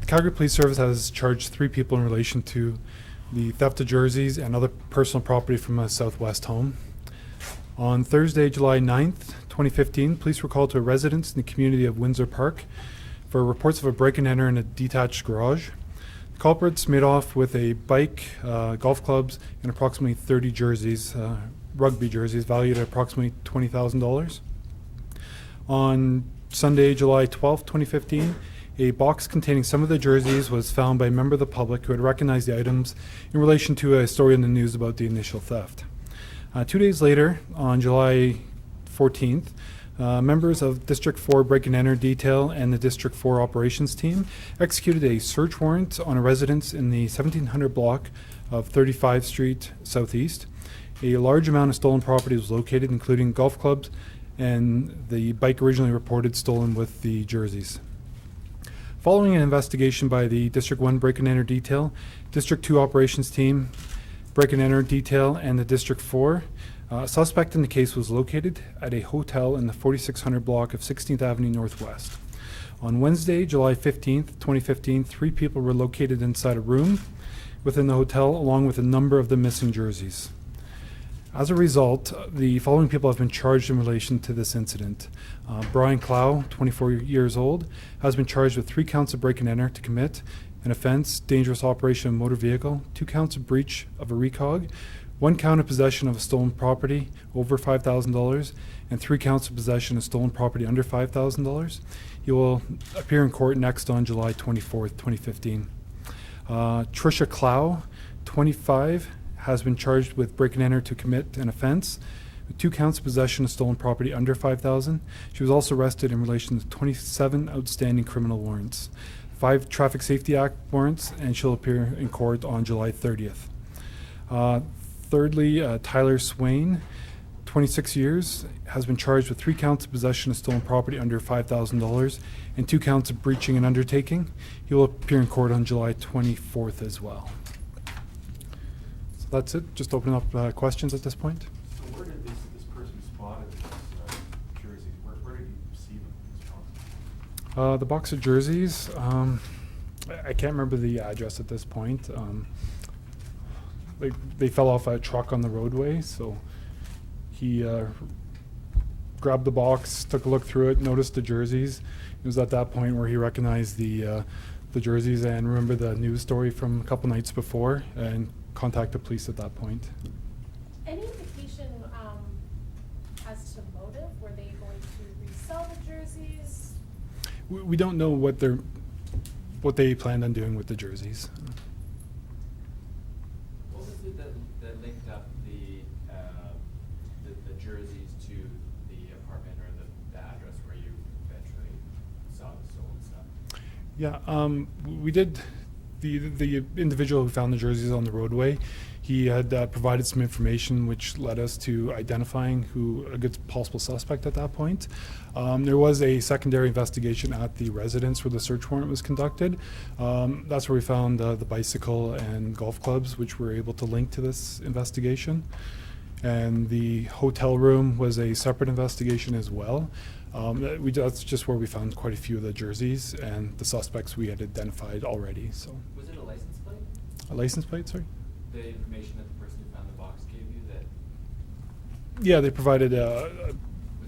Calgary Police Service has charged 3 people in relation to the theft of jerseys and other personal property from a Southwest home. On Thursday, July 9th, 2015, police were called to a residence in the community of Windsor Park for reports of a break-and-enter in a detached garage. The culprits made off with a bike, golf clubs, and approximately 30 jerseys, rugby jerseys, valued at approximately $20,000. On Sunday, July 12th, 2015, a box containing some of the jerseys was found by a member of the public who had recognized the items in relation to a story in the news about the initial theft. 2 days later, on July 14th, members of District 4 Break-and-Enter Detail and the District 4 Operations Team executed a search warrant on a residence in the 1700 block of 35th Street Southeast. A large amount of stolen property was located, including golf clubs and the bike originally reported stolen with the jerseys. Following an investigation by the District 1 Break-and-Enter Detail, District 2 Operations Team, Break-and-Enter Detail, and the District 4, a suspect in the case was located at a hotel in the 4600 block of 16th Avenue Northwest. On Wednesday, July 15th, 2015, 3 people were located inside a room within the hotel, along with a number of the missing jerseys. As a result, the following people have been charged in relation to this incident. Brian Clow, 24 years old, has been charged with 3 counts of break-and-enter to commit an offense, dangerous operation of a motor vehicle, 2 counts of breach of a recog, 1 count of possession of a stolen property over $5,000, and 3 counts of possession of stolen property under $5,000. He will appear in court next on July 24th, 2015. Tricia Clow, 25, has been charged with break-and-enter to commit an offense, with 2 counts of possession of stolen property under $5,000. She was also arrested in relation to 27 outstanding criminal warrants, 5 Traffic Safety Act warrants, and she'll appear in court on July 30th. Thirdly, Tyler Swain, 26 years, has been charged with 3 counts of possession of stolen property under $5,000 and 2 counts of breaching an undertaking. He will appear in court on July 24th as well. So that's it. Just open up questions at this point. So where did this person spotted this jerseys? Where did he see them? The box of jerseys, I can't remember the address at this point. They fell off a truck on the roadway, so he grabbed the box, took a look through it, noticed the jerseys. It was at that point where he recognized the jerseys and remembered the news story from a couple nights before and contacted police at that point. Any indication as to motive? Were they going to resell the jerseys? We don't know what they planned on doing with the jerseys. What was it that linked up the jerseys to the apartment or the address where you eventually saw the stolen stuff? Yeah, we did. The individual who found the jerseys on the roadway, he had provided some information which led us to identifying a good possible suspect at that point. There was a secondary investigation at the residence where the search warrant was conducted. That's where we found the bicycle and golf clubs, which were able to link to this investigation. And the hotel room was a separate investigation as well. That's just where we found quite a few of the jerseys and the suspects we had identified already. So. Was it a license plate? A license plate, sorry? The information that the person who found the box gave you that? Yeah, they provided a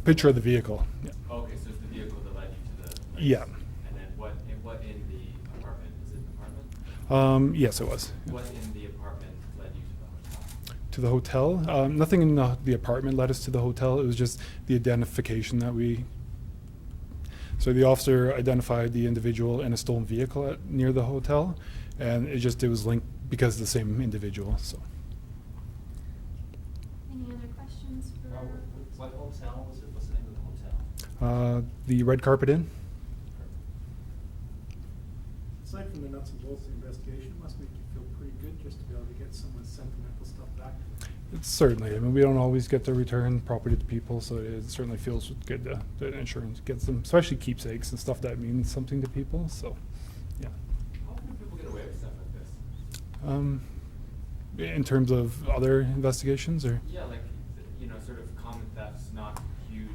picture of the vehicle. Yeah. Oh, okay, so it's the vehicle that led you to the place. Yeah. And then what in the apartment? Is it an apartment? Yes, it was. What in the apartment led you To the hotel? Nothing in the apartment led us to the hotel. It was just the identification that so the officer identified the individual in a stolen vehicle near the hotel, and it was linked because of the same individual. So. Any other questions for? What hotel was it? What's the name of the hotel? The Red Carpet Inn. Aside from the nuts and bolts of the investigation, it must make you feel pretty good just to be able to get someone's sentimental stuff back. It's certainly. I mean, we don't always get to return property to people, so it certainly feels good that insurance gets them, especially keepsakes and stuff that means something to people. So, yeah. How often do people get away with stuff like this? In terms of other investigations, or? Yeah, like, sort of common thefts, not huge,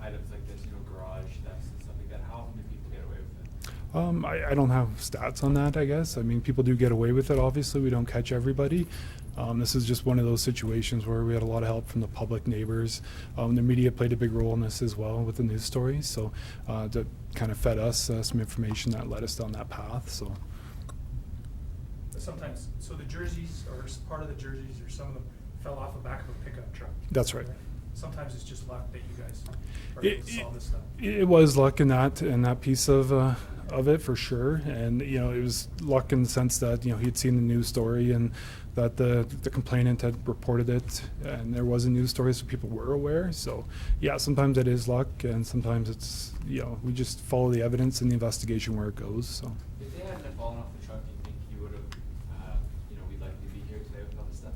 items like this, garage thefts and stuff like that. How often do people get away with it? I don't have stats on that, I guess. I mean, people do get away with it, obviously. We don't catch everybody. This is just one of those situations where we had a lot of help from the public, neighbors. The media played a big role in this as well with the news stories. So that kind of fed us some information that led us down that path. So. Sometimes, so the jerseys, or part of the jerseys, or some of them fell off the back of a pickup truck. That's right. Sometimes it's just luck that you guys are able to solve this stuff. It was luck in that piece of it for sure, and it was luck in the sense that he'd seen the news story and that the complainant had reported it, and there was a news story, so people were aware. So yeah, sometimes it is luck, and sometimes it's we just follow the evidence and the investigation where it goes. So. If they hadn't fallen off the truck, do you think you would have, we'd likely be here today with all this stuff?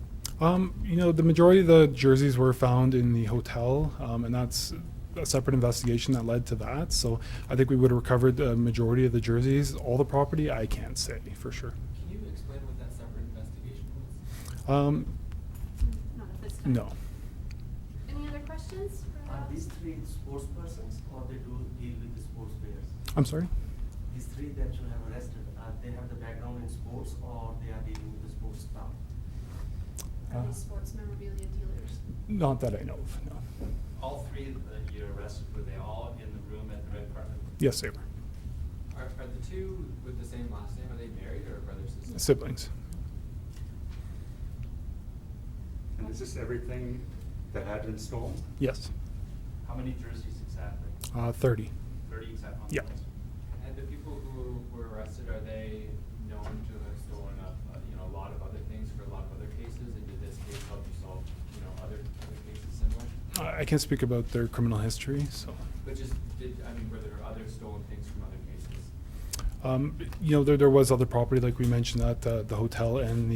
The majority of the jerseys were found in the hotel, and that's a separate investigation that led to that. So I think we would have recovered the majority of the jerseys. All the property, I can't say for sure. Can you explain what that separate investigation was? Not at this time. No. Any other questions? for Are us? these three sports persons or they do deal with the sports players? I'm sorry? These three that you have arrested, they have the background in sports or they are dealing with the sports stuff? Are these sports memorabilia dealers? Not that I know of, no. All three that you arrested, were they all in the room at the red carpet? Yes, they were. Are the two with the same last name, are they married or brothers and sisters? Siblings. And is this everything that had been stolen? Yes. How many jerseys exactly? 30. 30 exact on Yeah. the list? And the people who were arrested, are they known to have stolen a lot of other things for a lot of other cases? And did this case help you solve, other cases similar? I can't speak about their criminal history, so. But just, were there other stolen things from other cases? There was other property, like we mentioned, at the hotel and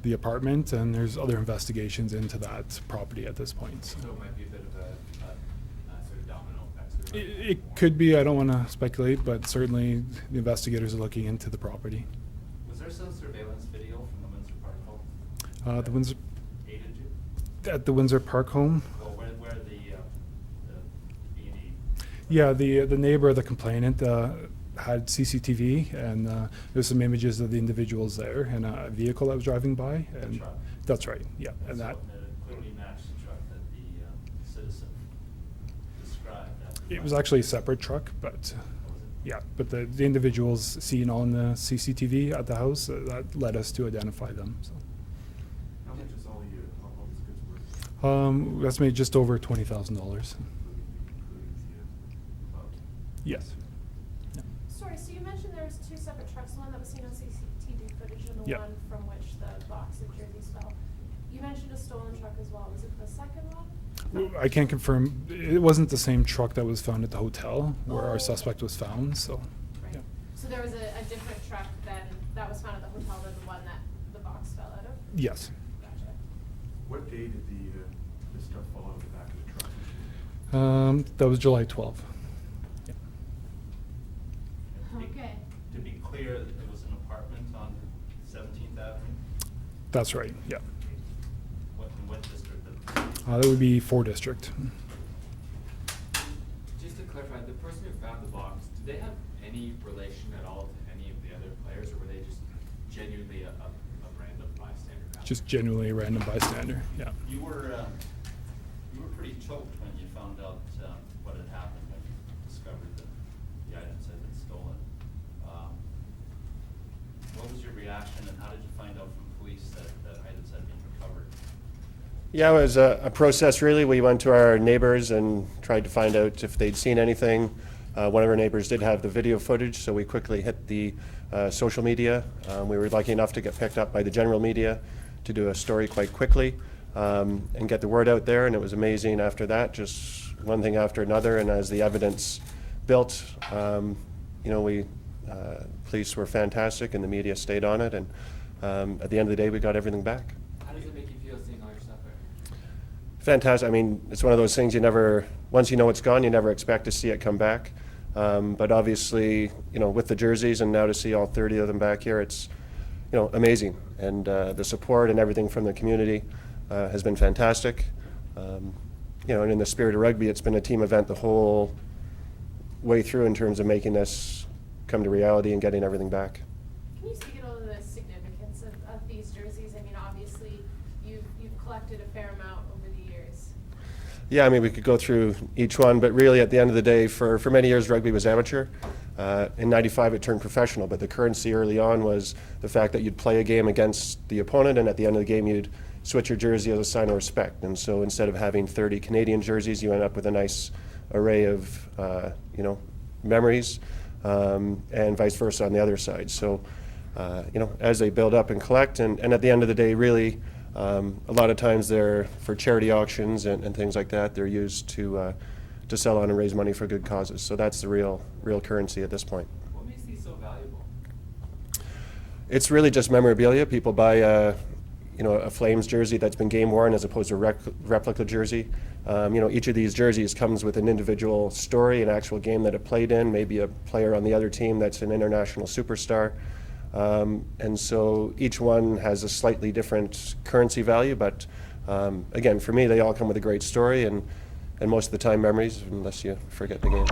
the apartment, and there's other investigations into that property at this point. So. So it might be a bit of a sort of domino effect. So there might be It more. could be, I don't want to speculate, but certainly the investigators are looking into the property. Was there some surveillance video from the Windsor Park home? The Windsor, Aided you? at the Windsor Park home, Well, where the B&E? yeah, the neighbor of the complainant had CCTV, and there's some images of the individuals there and a vehicle that was driving by. The And truck. that's right, yeah, and So that. it clearly matched the truck that the citizen described. It was actually a separate truck, but Was it? yeah, but the individuals seen on the CCTV at the house, that led us to identify them. So. How much is all this goods worth? That's made just over $20,000. Including the above? Yes. Yeah. Sorry, so you mentioned there was two separate trucks, the one that was seen on CCTV footage and the Yeah. one from which the box of jerseys fell. You mentioned a stolen truck as well. Was it the second one? I can't confirm. It wasn't the same truck that was found at the hotel where Oh. our suspect was found. So, Right. yeah. So there was a different truck that was found at the hotel than the one that the box fell out of? Yes. Gotcha. What day did the stuff fall out of the back of the truck? That was July 12th. Yeah. And Okay. To be clear, it was an apartment on 17th Avenue? That's right. Yeah. What district? That would be 4 District. Just to clarify, the person who found the box, did they have any relation at all to any of the other players, or were they just genuinely a random bystander? Just genuinely a random bystander. Yeah. You were pretty choked when you found out what had happened, when you discovered the items had been stolen. What was your reaction, and how did you find out from police that items had been recovered? Yeah, it was a process, really. We went to our neighbors and tried to find out if they'd seen anything. One of our neighbors did have the video footage, so we quickly hit the social media. We were lucky enough to get picked up by the general media to do a story quite quickly and get the word out there, and it was amazing after that, just one thing after another. And as the evidence built, police were fantastic and the media stayed on it, and at the end of the day, we got everything back. How does it make you feel seeing all your stuff there? Fantastic. I mean, it's one of those things once you know it's gone, you never expect to see it come back. But obviously, with the jerseys and now to see all 30 of them back here, it's, amazing. And the support and everything from the community has been fantastic. And in the spirit of rugby, it's been a team event the whole way through in terms of making this, come to reality and getting everything back. Can you speak at all to the significance of these jerseys? I mean, obviously, you've collected a fair amount over the years. Yeah, I mean, we could go through each one, but really at the end of the day, for many years, rugby was amateur. In '95, it turned professional, but the currency early on was the fact that you'd play a game against the opponent, and at the end of the game, you'd switch your jersey as a sign of respect. And so instead of having 30 Canadian jerseys, you end up with a nice array of, memories, and vice versa on the other side. So, as they build up and collect, and at the end of the day, really, a lot of times they're for charity auctions and things like that. They're used to sell on and raise money for good causes. So that's the real currency at this point. What makes these so valuable? It's really just memorabilia. People buy a Flames jersey that's been game worn as opposed to a replica jersey. Each of these jerseys comes with an individual story, an actual game that it played in, maybe a player on the other team that's an international superstar. And so each one has a slightly different currency value, but again, for me, they all come with a great story and most of the time memories, unless you forget the game.